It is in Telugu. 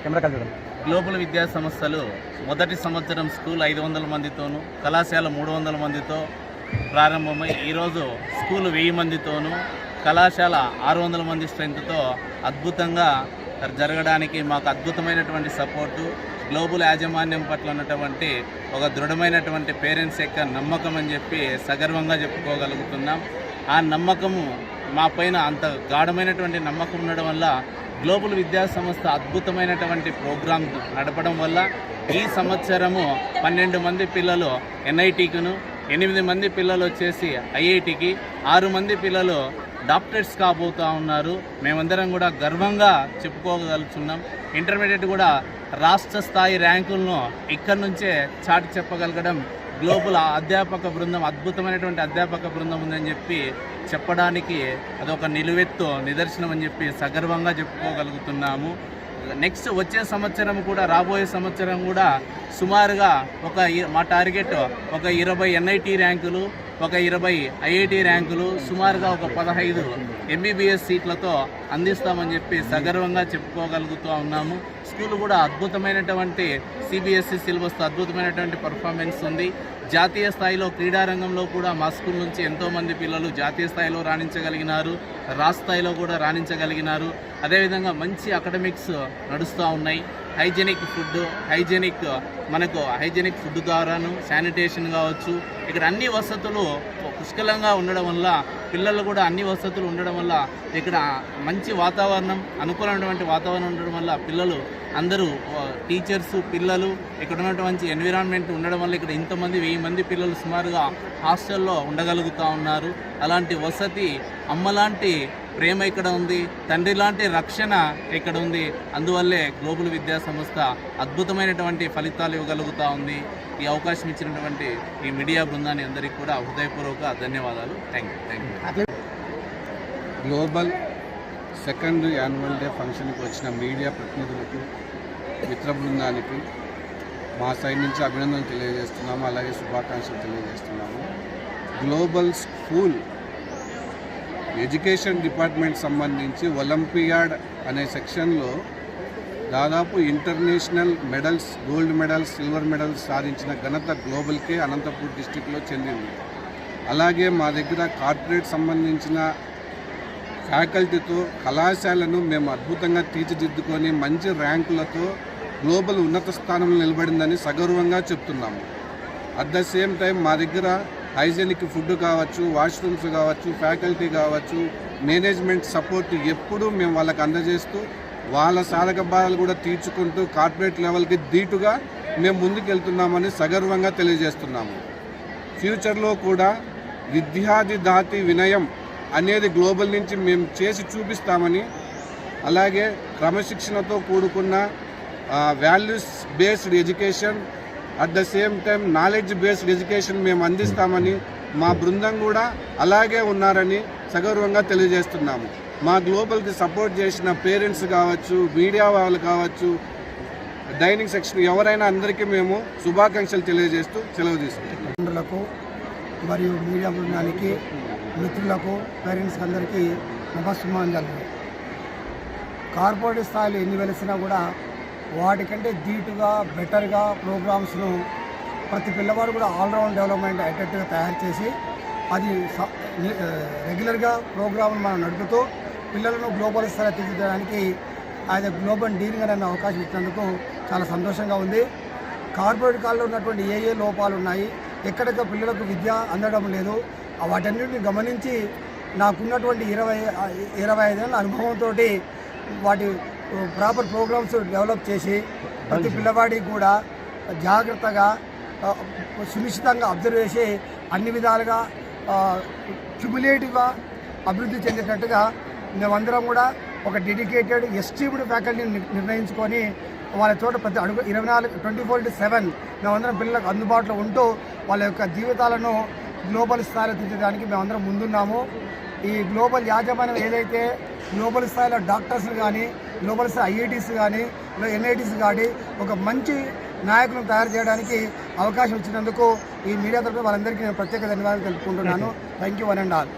గ్లోబల్ విద్యా సంస్థలు మొదటి సంవత్సరం స్కూల్ 500 మందితోనూ, కళాశాల 300 మందితో ప్రారంభమై ఈరోజు స్కూల్ 1000 మందితోనూ, కళాశాల 600 మంది స్ట్రెంత్తో అద్భుతంగా జరగడానికి మాకు అద్భుతమైనటువంటి సపోర్టు, గ్లోబల్ యాజమాన్యం పట్ల ఉన్నటువంటి ఒక దృఢమైనటువంటి పేరెంట్స్ యొక్క నమ్మకం అని చెప్పి సగర్వంగా చెప్పుకోగలుగుతున్నాం. ఆ నమ్మకము మా పైన అంత గాఢమైనటువంటి నమ్మకం ఉండడం వల్ల గ్లోబల్ విద్యా సంస్థ అద్భుతమైనటువంటి ప్రోగ్రాం నడపడం వల్ల ఈ సంవత్సరము 12 మంది పిల్లలు NITకును, 8 మంది పిల్లలు వచ్చేసి IITకి, 6 మంది పిల్లలు డాక్టరేట్స్ కాబోతూ ఉన్నారు. మేమందరం కూడా గర్వంగా చెప్పుకోగలుగుతున్నాం. ఇంటర్మీడియట్ కూడా రాష్ట్ర స్థాయి ర్యాంకులను ఇక్కడి నుంచే చాటి చెప్పగలగడం గ్లోబల్ అధ్యాపక బృందం, అద్భుతమైనటువంటి అధ్యాపక బృందం ఉందని చెప్పి చెప్పడానికి అదొక నిలువెత్తు నిదర్శనం అని చెప్పి సగర్వంగా చెప్పుకోగలుగుతున్నాము. నెక్స్ట్ వచ్చే సంవత్సరం కూడా, రాబోయే సంవత్సరం కూడా సుమారుగా మా టార్గెట్ ఒక 20 NIT ర్యాంకులు, ఒక 20 IIT ర్యాంకులు, సుమారుగా ఒక 15 MBBS సీట్లతో అందిస్తామని చెప్పి సగర్వంగా చెప్పుకోగలుగుతూ ఉన్నాము. స్కూల్ కూడా అద్భుతమైనటువంటి CBSE సిలబస్తో అద్భుతమైనటువంటి పర్ఫార్మెన్స్ ఉంది. జాతీయ స్థాయిలో క్రీడారంగంలో కూడా మా స్కూల్ నుంచి ఎంతోమంది పిల్లలు జాతీయ స్థాయిలో రాణించగలిగినారు, రాష్ట్ర స్థాయిలో కూడా రాణించగలిగినారు. అదేవిధంగా మంచి అకాడమిక్స్ నడుస్తూ ఉన్నాయి. హైజెనిక్ ఫుడ్ ద్వారాను, శానిటేషన్ కావచ్చు, ఇక్కడ అన్ని వసతులు పుష్కలంగా ఉండడం వల్ల, పిల్లలు కూడా అన్ని వసతులు ఉండడం వల్ల, ఇక్కడ మంచి వాతావరణం, అనుకూలమైనటువంటి వాతావరణం ఉండడం వల్ల పిల్లలు అందరూ, టీచర్స్, పిల్లలు, ఇక్కడ ఉన్నటువంటి ఎన్విరాన్మెంట్ ఉండడం వల్ల ఇక్కడ ఇంతమంది 1000 మంది పిల్లలు సుమారుగా హాస్టల్లో ఉండగలుగుతూ ఉన్నారు. అలాంటి వసతి, అమ్మలాంటి ప్రేమ ఇక్కడ ఉంది, తండ్రి లాంటి రక్షణ ఇక్కడ ఉంది. అందువల్లే గ్లోబల్ విద్యా సంస్థ అద్భుతమైనటువంటి ఫలితాలు ఇవ్వగలుగుతూ ఉంది. ఈ అవకాశం ఇచ్చినటువంటి ఈ మీడియా బృందాన్ని అందరికీ కూడా హృదయపూర్వక ధన్యవాదాలు. Thank you. Global second annual day ఫంక్షన్కి వచ్చిన మీడియా ప్రతినిధులకు, మిత్ర బృందానికి మా సైడ్ నుంచి అభినందనలు తెలియజేస్తున్నాము, అలాగే శుభాకాంక్షలు తెలియజేస్తున్నాము. గ్లోబల్ స్కూల్ ఎడ్యుకేషన్ డిపార్ట్మెంట్ సంబంధించి ఒలింపియాడ్ అనే సెక్షన్లో దాదాపు international medals, gold medals, silver medals సాధించిన ఘనత గ్లోబల్కే అనంతపూర్ డిస్టిక్లో చెందింది. అలాగే మా దగ్గర కార్పొరేట్ సంబంధించిన ఫ్యాకల్టీతో కళాశాలను మేము అద్భుతంగా తీర్చిదిద్దుకొని మంచి ర్యాంకులతో గ్లోబల్ ఉన్నత స్థానంలో నిలబడిందని సగర్వంగా చెప్తున్నాము. అట్ ద సేమ్ టైం మా దగ్గర హైజెనిక్ ఫుడ్ కావచ్చు, వాష్రూమ్స్ కావచ్చు, ఫ్యాకల్టీ కావచ్చు, మేనేజ్మెంట్ సపోర్ట్ ఎప్పుడూ మేము వాళ్ళకి అందజేస్తూ వాళ్ళ సాధక బాధలు కూడా తీర్చుకుంటూ కార్పొరేట్ లెవెల్కి ధీటుగా మేము ముందుకెళ్తున్నామని సగర్వంగా తెలియజేస్తున్నాము. ఫ్యూచర్లో కూడా విద్యార్థి దాతి వినయం అనేది గ్లోబల్ నుంచి మేము చేసి చూపిస్తామని, అలాగే క్రమశిక్షణతో కూడుకున్న values based education, at the same time knowledge based education మేము అందిస్తామని, మా బృందం కూడా అలాగే ఉన్నారని సగర్వంగా తెలియజేస్తున్నాము. మా గ్లోబల్కి సపోర్ట్ చేసిన పేరెంట్స్ కావచ్చు, మీడియా వాళ్ళు కావచ్చు, డైనింగ్ సెక్షన్ ఎవరైనా అందరికీ మేము శుభాకాంక్షలు తెలియజేస్తూ సెలవు తీసుకుంటున్నాము. మరియు మీడియా బృందానికి, మిత్రులకు, పేరెంట్స్కి అందరికీ నమస్సుమాంజలు. కార్పొరేట్ స్థాయిలో ఎన్ని వెలిసినా కూడా వాటికంటే ధీటుగా, బెటర్గా ప్రోగ్రామ్స్ను ప్రతి పిల్లవాడు కూడా ఆల్రౌండ్ డెవలప్మెంట్ అయ్యేటట్టుగా తయారు చేసి అది రెగ్యులర్గా ప్రోగ్రాంను మనం నడుపుతూ పిల్లలను గ్లోబల్ స్థాయిలో తీర్చిదిద్దడానికి ఆయన గ్లోబల్ డీలింగ్ అనే అవకాశం ఇచ్చినందుకు చాలా సంతోషంగా ఉంది. కార్పొరేట్ కాలంలో ఉన్నటువంటి ఏ లోపాలు ఉన్నాయి, ఎక్కడిక పిల్లలకు విద్య అందడం లేదు, వాటన్నిటిని గమనించి నాకున్నటువంటి 25 ఏళ్ళ అనుభవంతో వాటి ప్రాపర్ ప్రోగ్రామ్స్ డెవలప్ చేసి ప్రతి పిల్లవాడికి కూడా జాగ్రత్తగా, సునిశ్చితంగా అబ్జర్వ్ చేసి అన్ని విధాలుగా క్యుములేటివ్గా అభివృద్ధి చెందేటట్టుగా మేమందరం కూడా ఒక డెడికేటెడ్ ఎస్టీమ్డ్ ఫ్యాకల్టీని నిర్ణయించుకొని వాళ్ళ చోట ప్రతి అడుగు 24/7 మేమందరం పిల్లలకు అందుబాటులో ఉంటూ వాళ్ళ యొక్క జీవితాలను గ్లోబల్ స్థాయిలో తీర్చడానికి మేమందరం ముందున్నాము. ఈ గ్లోబల్ యాజమాన్యం ఏదైతే గ్లోబల్ స్థాయిలో డాక్టర్స్ని కానీ, గ్లోబల్ స్థాయి IITs కానీ, NITs కానీ ఒక మంచి నాయకులను తయారు చేయడానికి అవకాశం ఇచ్చినందుకు ఈ మీడియా తరఫున వాళ్ళందరికీ నేను ప్రత్యేక ధన్యవాదాలు తెలుపుకుంటున్నాను. Thank you one and all.